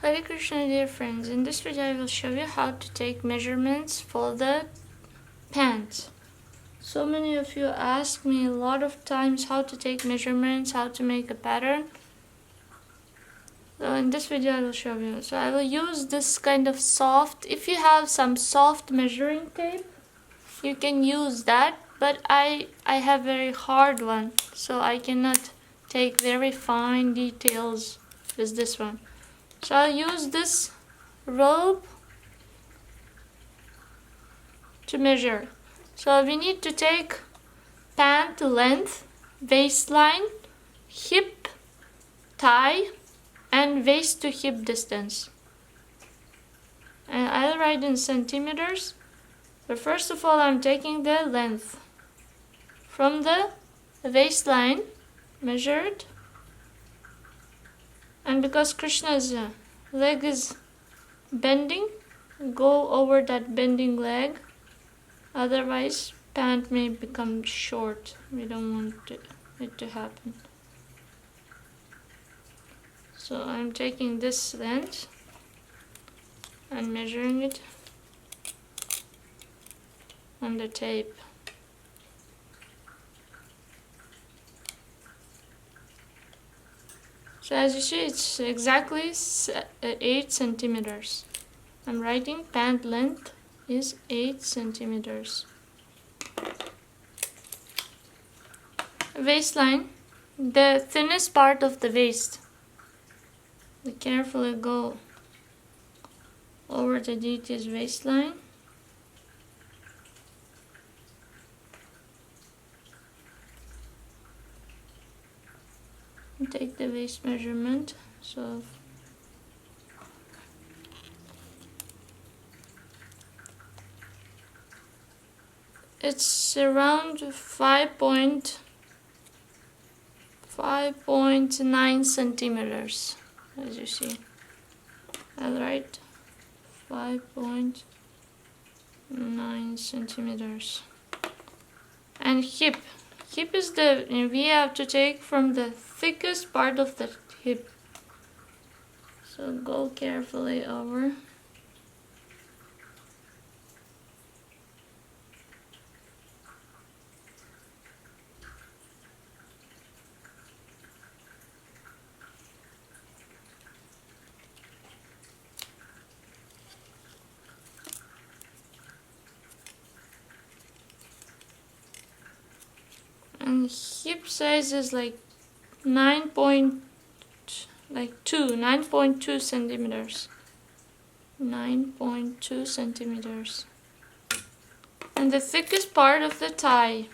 Hare Krishna, dear friends. In this video I will show you how to take measurements for the pants. So many of you ask me a lot of times how to take measurements, how to make a pattern. So in this video I will show you. So I will use this kind of soft, if you have some soft measuring tape, you can use that, but I have very hard one, so I cannot take very fine details with this one. So I'll use this rope to measure. So we need to take pant length, waistline, hip, thigh, and waist to hip distance. And I'll write in centimeters. But first of all, I'm taking the length from the waistline, measured. And because Krishna's leg is bending, go over that bending leg. Otherwise, pant may become short. We don't want it to happen. So I'm taking this length and measuring it on the tape. So as you see, it's exactly 8 centimeters. I'm writing pant length is 8 centimeters. Waistline, the thinnest part of the waist. We carefully go over the Deity's waistline. Take the waist measurement. So it's around 5.9 centimeters, as you see. I'll write 5.9 centimeters. And hip. Hip is we have to take from the thickest part of the hip. So go carefully over. And hip size is like 9.2 centimeters. 9.2 centimeters. And the thickest part of the thigh.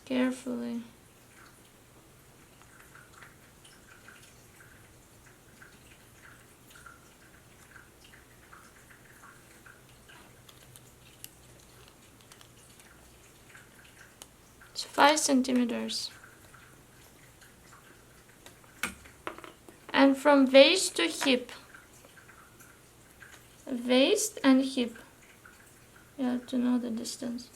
Carefully. It's 5 centimeters. And from waist to hip. Waist and hip. You have to know the distance.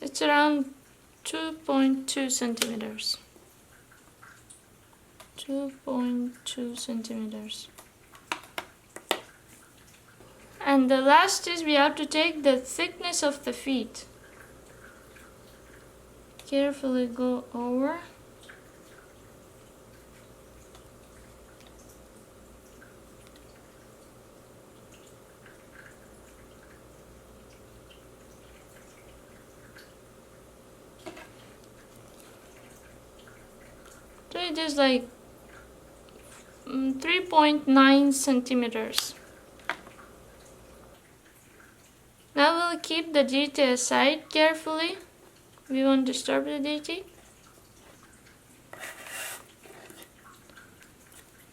It's around 2.2 centimeters. 2.2 centimeters. And the last is we have to take the thickness of the feet. Carefully go over. So it is like 3.9 centimeters. Now we'll keep the deity aside carefully. We won't disturb the deity.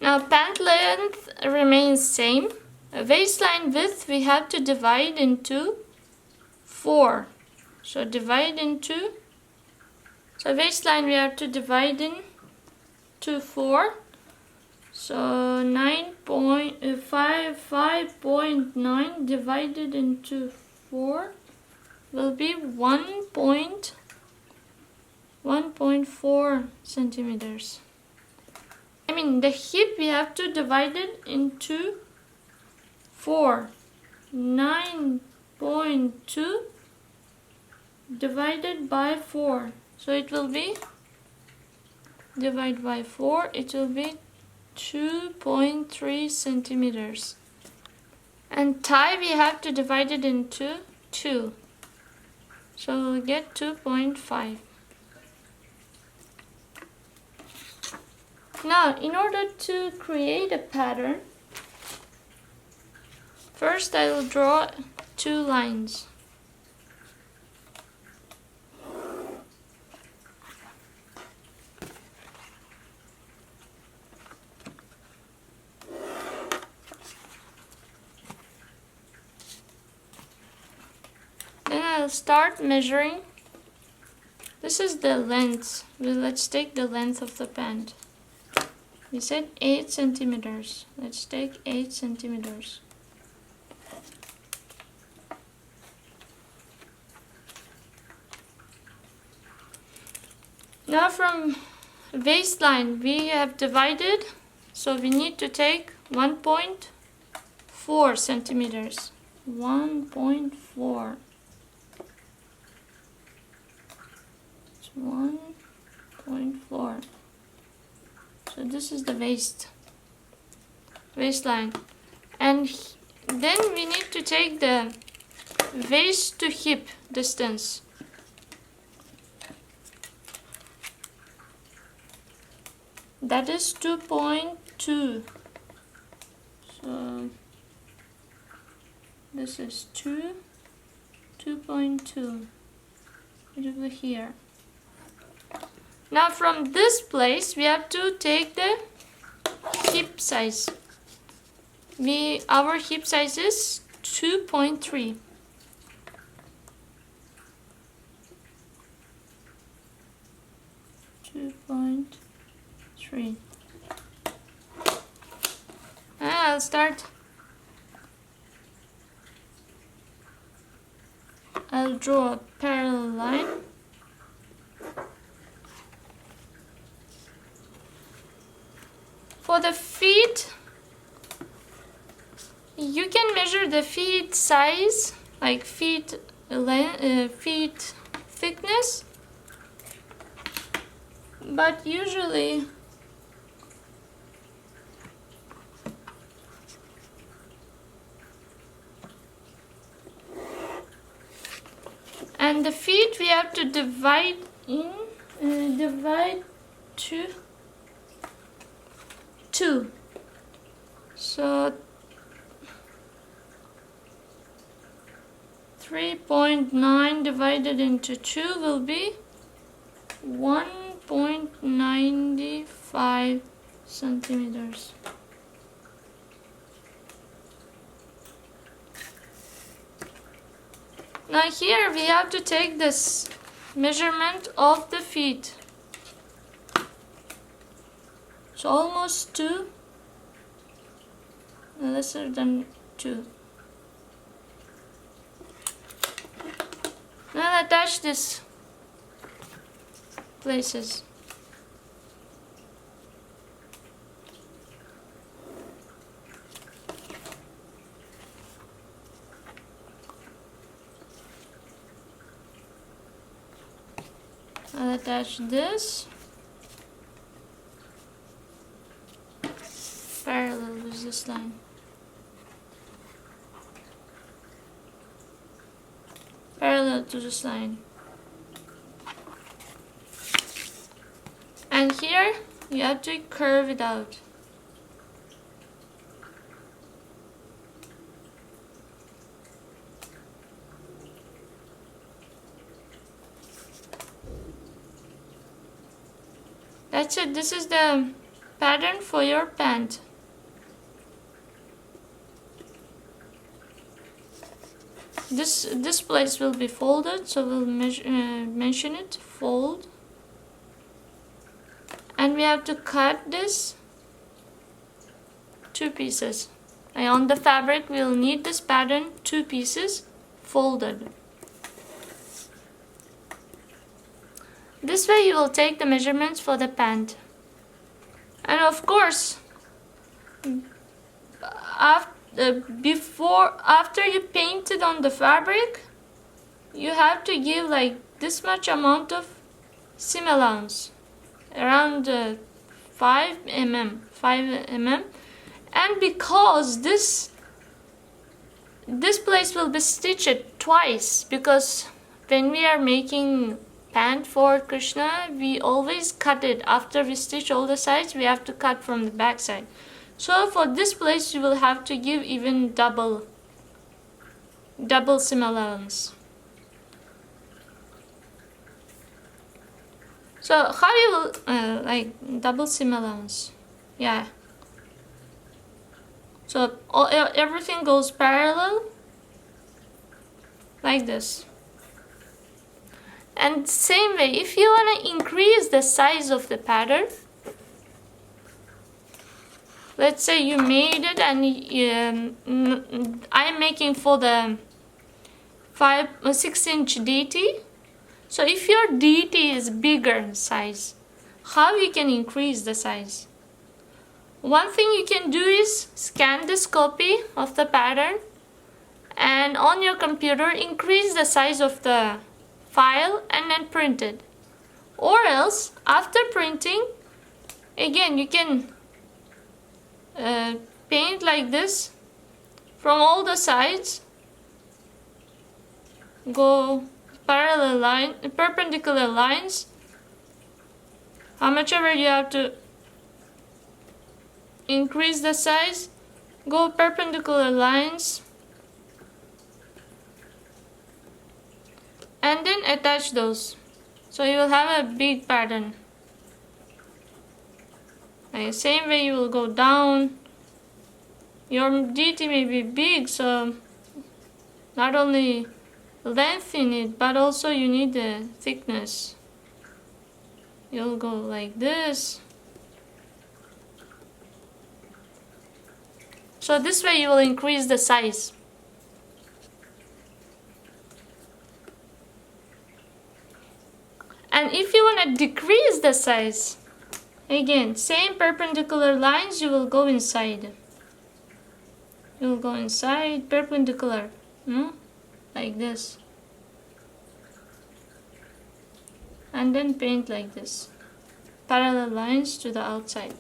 Now pant length remains same. Waistline width we have to divide into 4. So divide into. So waistline we have to divide into 4. So 5.9 divided into 4 will be 1.4 centimeters. I mean, the hip we have to divide it into 4. 9.2 divided by 4. So it will be, divide by 4, it will be 2.3 centimeters. And thigh we have to divide it into 2. So we'll get 2.5. Now, in order to create a pattern, first I will draw 2 lines. Then I'll start measuring. This is the length. Let's take the length of the pant. We said 8 centimeters. Let's take 8 centimeters. Now from waistline we have divided, so we need to take 1.4 centimeters. 1.4. 1.4. So this is the waistline, and then we need to take the waist to hip distance. That is 2.2. So this is 2.2. It will be here. Now from this place we have to take the hip size. Our hip size is 2.3. I'll start. I'll draw a parallel line. For the feet, you can measure the feet size, like feet thickness, but usually and the feet we have to divide to 2. So 3.9 divided into 2 will be 1.95 centimeters. Now here we have to take this measurement of the feet. So almost 2, lesser than 2. Now attach these places. I'll attach this parallel with this line. Parallel to this line. And here you have to curve it out. That's it. This is the pattern for your pant. This place will be folded, so we'll mention it, fold. And we have to cut this 2 pieces. And on the fabric we'll need this pattern 2 pieces folded. this way you will take the measurements for the pant. And of course, after you painted on the fabric, you have to give like this much amount of seam allowance, around 5 mm. And because this place will be stitched twice, because when we are making pant for Krishna, we always cut it. After we stitch all the sides, we have to cut from the back side. So for this place, you will have to give even double seam allowance. So how you will like double seam allowance? Yeah. So everything goes parallel like this. And same way, if you want to increase the size of the pattern, let's say you made it, and I'm making for the 5 or 6-inch deity. So if your deity is bigger in size, how you can increase the size? One thing you can do is scan this copy of the pattern, and on your computer increase the size of the file and then print it. Or else after printing, again you can paint like this from all the sides, go perpendicular lines, how much ever you have to increase the size, go perpendicular lines, and then attach those, so you will have a big pattern. Like same way you will go down. Your deity may be big, so not only length you need, but also you need the thickness. You'll go like this. So this way you will increase the size. And if you want to decrease the size, again, same perpendicular lines, you will go inside. You will go inside, perpendicular, like this. And then paint like this. Parallel lines to the outside.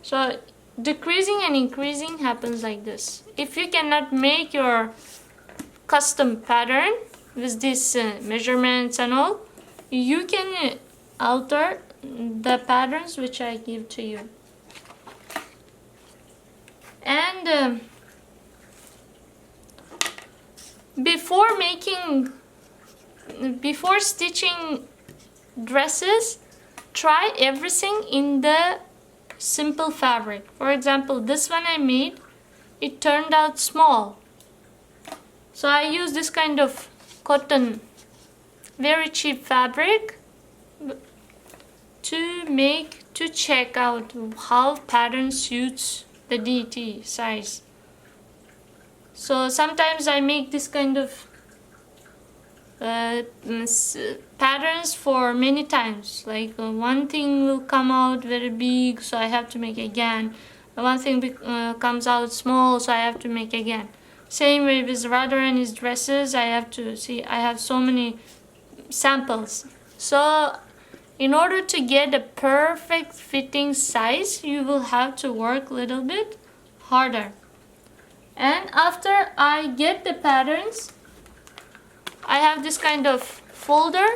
So decreasing and increasing happens like this. If you cannot make your custom pattern with these measurements and all, you can alter the patterns which I give to you. And before stitching dresses, try everything in the simple fabric. For example, this one I made, it turned out small. So I use this kind of cotton, very cheap fabric to check out how pattern suits the deity size. So sometimes I make this kind of patterns for many times. Like one thing will come out very big, so I have to make again. One thing comes out small, so I have to make again. Same way with Radha and his dresses, I have to see, I have so many samples. So in order to get a perfect fitting size, you will have to work a little bit harder. And after I get the patterns, I have this kind of folder.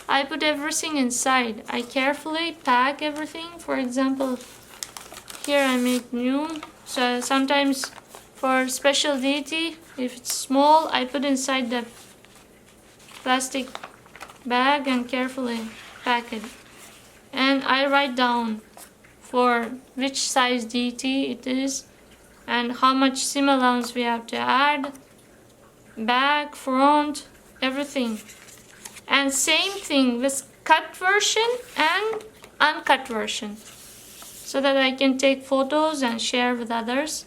I put everything inside. I carefully pack everything. For example, here I make new. So sometimes for special deity, if it's small, I put inside the plastic bag and carefully pack it. And I write down for which size deity it is and how much seam allowance we have to add, back, front, everything. And same thing with cut version and uncut version, so that I can take photos and share with others.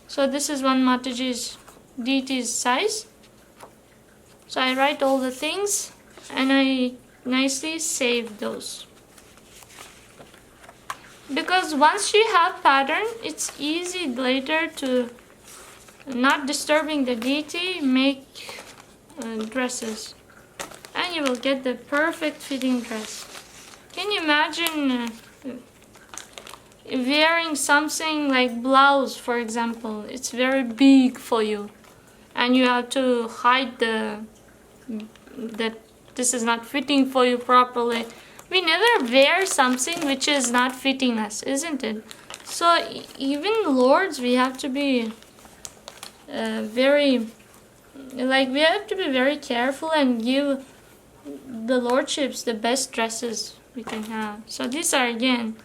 So this is one Mataji's deity's size. So I write all the things and I nicely save those. Because once you have pattern, it's easy later to, not disturbing the deity, make dresses. And you will get the perfect fitting dress. Can you imagine wearing something like blouse, for example? It's very big for you. And you have to hide that this is not fitting for you properly. We never wear something which is not fitting us, isn't it? So even lords, we have to be we have to be very careful and give the lordships the best dresses we can have. So these are again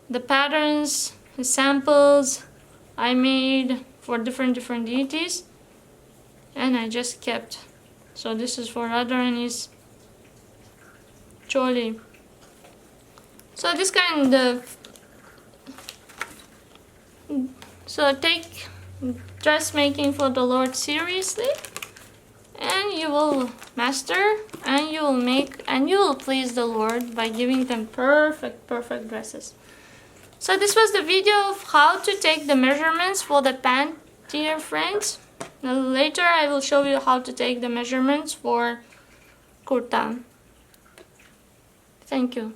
the patterns, the samples I made for different deities, and I just kept. So this is for Radharani's choli. So this kind of, so take dressmaking for the Lord seriously, and you will master, and you will make, and you will please the Lord by giving them perfect dresses. So this was the video of how to take the measurements for the pant, dear friends. Now later I will show you how to take the measurements for kurta. Thank you.